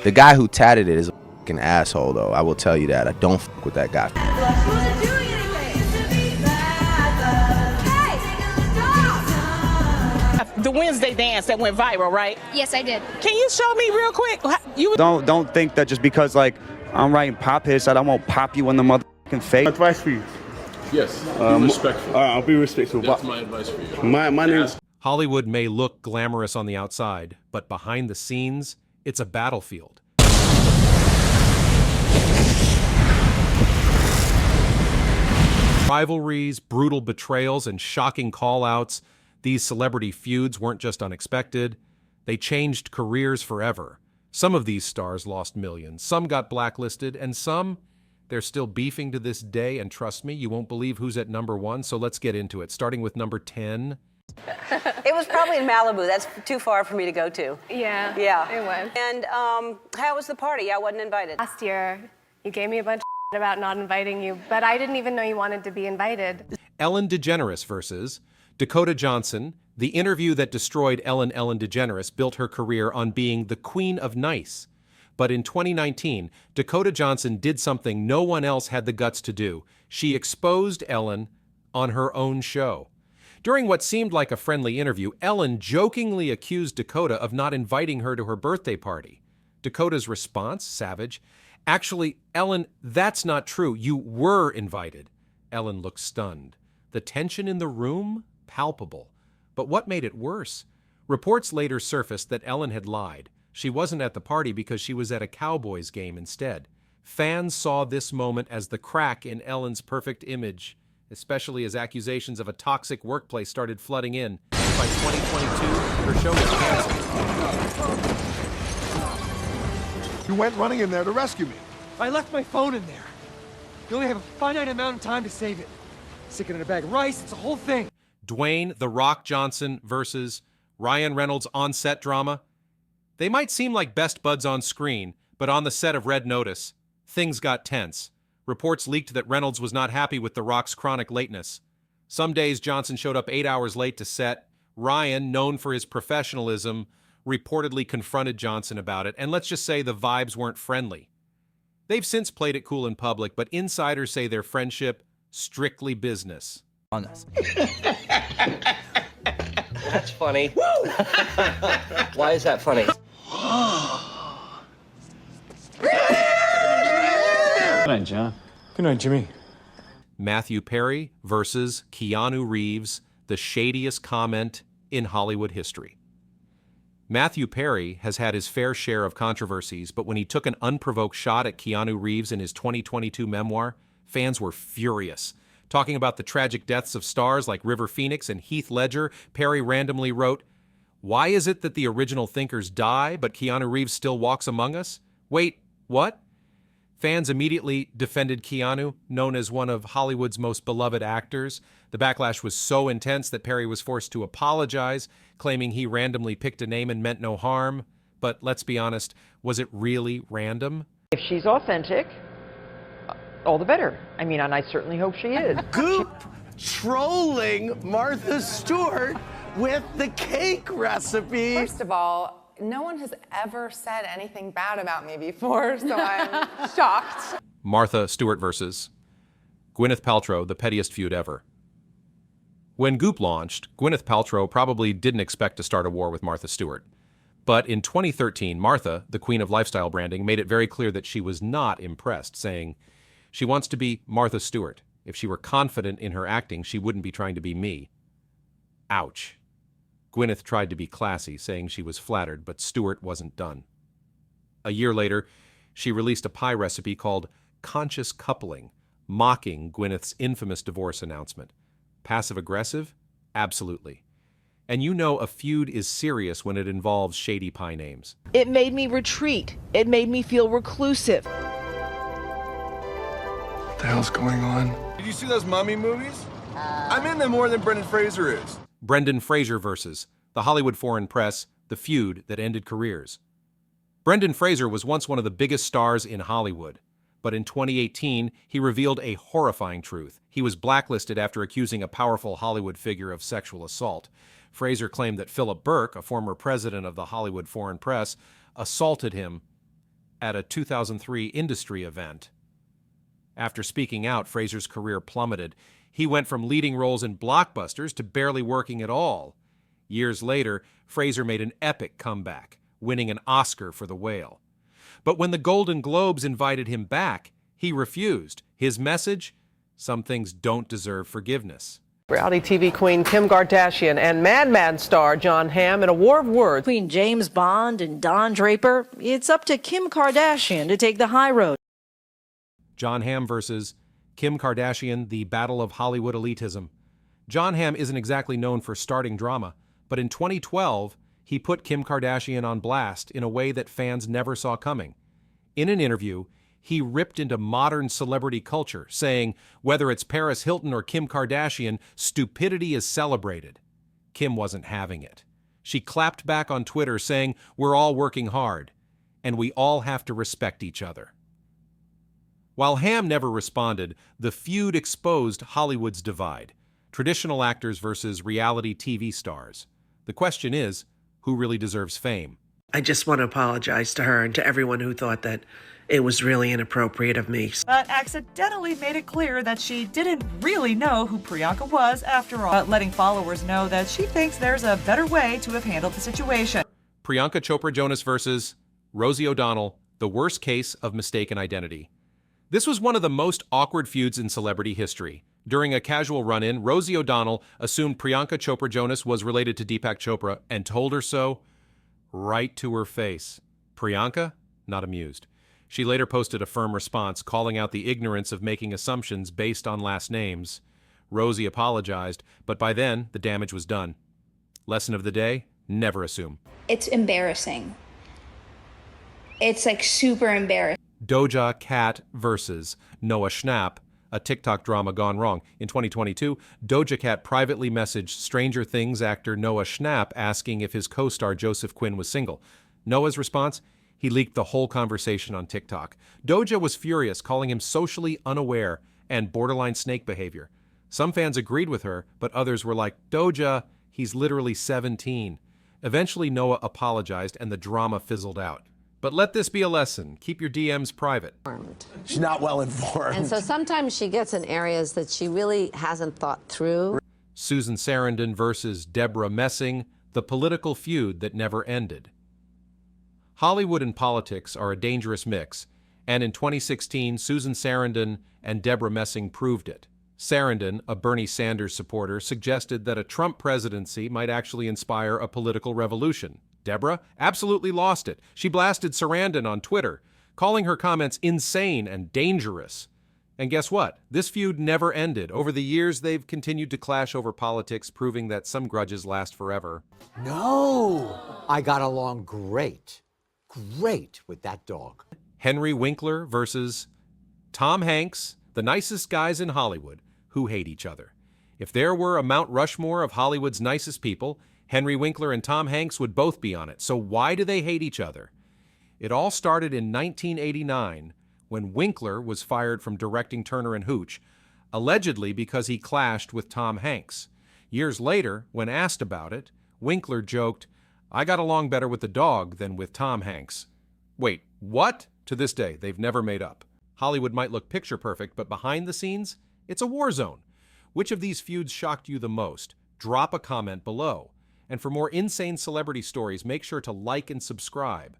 The guy who tatted it is a fucking asshole, though. I will tell you that. I don't fuck with that guy. The Wednesday dance that went viral, right? Yes, I did. Can you show me real quick? Don't think that just because like I'm writing pop hits that I won't pop you in the motherfucking face. Advice for you. Yes, be respectful. All right, I'll be respectful. That's my advice for you. My name is... Hollywood may look glamorous on the outside, but behind the scenes, it's a battlefield. Rivalries, brutal betrayals, and shocking call-outs. These celebrity feuds weren't just unexpected. They changed careers forever. Some of these stars lost millions. Some got blacklisted, and some, they're still beefing to this day. And trust me, you won't believe who's at number 1. So let's get into it, starting with number 10. It was probably in Malibu. That's too far for me to go to. Yeah, it was. And how was the party? I wasn't invited. Last year, you gave me a bunch of about not inviting you, but I didn't even know you wanted to be invited. Ellen DeGeneres versus Dakota Johnson. The interview that destroyed Ellen DeGeneres built her career on being the queen of nice. But in 2019, Dakota Johnson did something no one else had the guts to do. She exposed Ellen on her own show. During what seemed like a friendly interview, Ellen jokingly accused Dakota of not inviting her to her birthday party. Dakota's response, savage, "Actually, Ellen, that's not true. You were invited." Ellen looked stunned. The tension in the room? Palpable. But what made it worse? Reports later surfaced that Ellen had lied. She wasn't at the party because she was at a Cowboys game instead. Fans saw this moment as the crack in Ellen's perfect image, especially as accusations of a toxic workplace started flooding in. By 2022, her show was canceled. You went running in there to rescue me. I left my phone in there. You only have a finite amount of time to save it. Stick it in a bag of rice, it's a whole thing. Dwayne "The Rock" Johnson versus Ryan Reynolds on-set drama. They might seem like best buds on screen, but on the set of Red Notice, things got tense. Reports leaked that Reynolds was not happy with The Rock's chronic lateness. Some days Johnson showed up 8 hours late to set. Ryan, known for his professionalism, reportedly confronted Johnson about it, and let's just say the vibes weren't friendly. They've since played it cool in public, but insiders say their friendship strictly business. On us. That's funny. Why is that funny? Good night, John. Good night, Jimmy. Matthew Perry versus Keanu Reeves, the shadiest comment in Hollywood history. Matthew Perry has had his fair share of controversies, but when he took an unprovoked shot at Keanu Reeves in his 2022 memoir, fans were furious. Talking about the tragic deaths of stars like River Phoenix and Heath Ledger, Perry randomly wrote, "Why is it that the original thinkers die, but Keanu Reeves still walks among us? Wait, what?" Fans immediately defended Keanu, known as one of Hollywood's most beloved actors. The backlash was so intense that Perry was forced to apologize, claiming he randomly picked a name and meant no harm. But let's be honest, was it really random? If she's authentic, all the better. I mean, and I certainly hope she is. Goop trolling Martha Stewart with the cake recipe. First of all, no one has ever said anything bad about me before, so I'm shocked. Martha Stewart versus Gwyneth Paltrow, the pettiest feud ever. When Goop launched, Gwyneth Paltrow probably didn't expect to start a war with Martha Stewart. But in 2013, Martha, the queen of lifestyle branding, made it very clear that she was not impressed, saying, "She wants to be Martha Stewart. If she were confident in her acting, she wouldn't be trying to be me." Ouch. Gwyneth tried to be classy, saying she was flattered, but Stewart wasn't done. A year later, she released a pie recipe called Conscious Coupling, mocking Gwyneth's infamous divorce announcement. Passive-aggressive? Absolutely. And you know a feud is serious when it involves shady pie names. It made me retreat. It made me feel reclusive. What the hell's going on? Did you see those mummy movies? I'm in them more than Brendan Fraser is. Brendan Fraser versus the Hollywood Foreign Press, the feud that ended careers. Brendan Fraser was once one of the biggest stars in Hollywood, but in 2018, he revealed a horrifying truth. He was blacklisted after accusing a powerful Hollywood figure of sexual assault. Fraser claimed that Philip Burke, a former president of the Hollywood Foreign Press, assaulted him at a 2003 industry event. After speaking out, Fraser's career plummeted. He went from leading roles in blockbusters to barely working at all. Years later, Fraser made an epic comeback, winning an Oscar for The Whale. But when the Golden Globes invited him back, he refused. His message? Some things don't deserve forgiveness. Reality TV queen Kim Kardashian and Mad Men star Jon Hamm in a war of words. Between James Bond and Don Draper, it's up to Kim Kardashian to take the high road. Jon Hamm versus Kim Kardashian, the battle of Hollywood elitism. Jon Hamm isn't exactly known for starting drama, but in 2012, he put Kim Kardashian on blast in a way that fans never saw coming. In an interview, he ripped into modern celebrity culture, saying, whether it's Paris Hilton or Kim Kardashian, stupidity is celebrated. Kim wasn't having it. She clapped back on Twitter saying, we're all working hard, and we all have to respect each other. While Hamm never responded, the feud exposed Hollywood's divide. Traditional actors versus reality TV stars. The question is, who really deserves fame? I just want to apologize to her and to everyone who thought that it was really inappropriate of me. But accidentally made it clear that she didn't really know who Priyanka was after all, letting followers know that she thinks there's a better way to have handled the situation. Priyanka Chopra Jonas versus Rosie O'Donnell, the worst case of mistaken identity. This was one of the most awkward feuds in celebrity history. During a casual run-in, Rosie O'Donnell assumed Priyanka Chopra Jonas was related to Deepak Chopra and told her so right to her face. Priyanka, not amused. She later posted a firm response, calling out the ignorance of making assumptions based on last names. Rosie apologized, but by then, the damage was done. Lesson of the day, never assume. It's embarrassing. It's like super embarrassing. Doja Cat versus Noah Schnapp, a TikTok drama gone wrong. In 2022, Doja Cat privately messaged Stranger Things actor Noah Schnapp asking if his co-star Joseph Quinn was single. Noah's response? He leaked the whole conversation on TikTok. Doja was furious, calling him socially unaware and borderline snake behavior. Some fans agreed with her, but others were like, Doja, he's literally 17. Eventually, Noah apologized and the drama fizzled out. But let this be a lesson. Keep your DMs private. She's not well informed. And so sometimes she gets in areas that she really hasn't thought through. Susan Sarandon versus Deborah Messing, the political feud that never ended. Hollywood and politics are a dangerous mix, and in 2016, Susan Sarandon and Deborah Messing proved it. Sarandon, a Bernie Sanders supporter, suggested that a Trump presidency might actually inspire a political revolution. Deborah absolutely lost it. She blasted Sarandon on Twitter, calling her comments insane and dangerous. And guess what? This feud never ended. Over the years, they've continued to clash over politics, proving that some grudges last forever. No, I got along great with that dog. Henry Winkler versus Tom Hanks, the nicest guys in Hollywood who hate each other. If there were a Mount Rushmore of Hollywood's nicest people, Henry Winkler and Tom Hanks would both be on it. So why do they hate each other? It all started in 1989 when Winkler was fired from directing Turner and Hooch, allegedly because he clashed with Tom Hanks. Years later, when asked about it, Winkler joked, I got along better with the dog than with Tom Hanks. Wait, what? To this day, they've never made up. Hollywood might look picture perfect, but behind the scenes, it's a war zone. Which of these feuds shocked you the most? Drop a comment below. And for more insane celebrity stories, make sure to like and subscribe.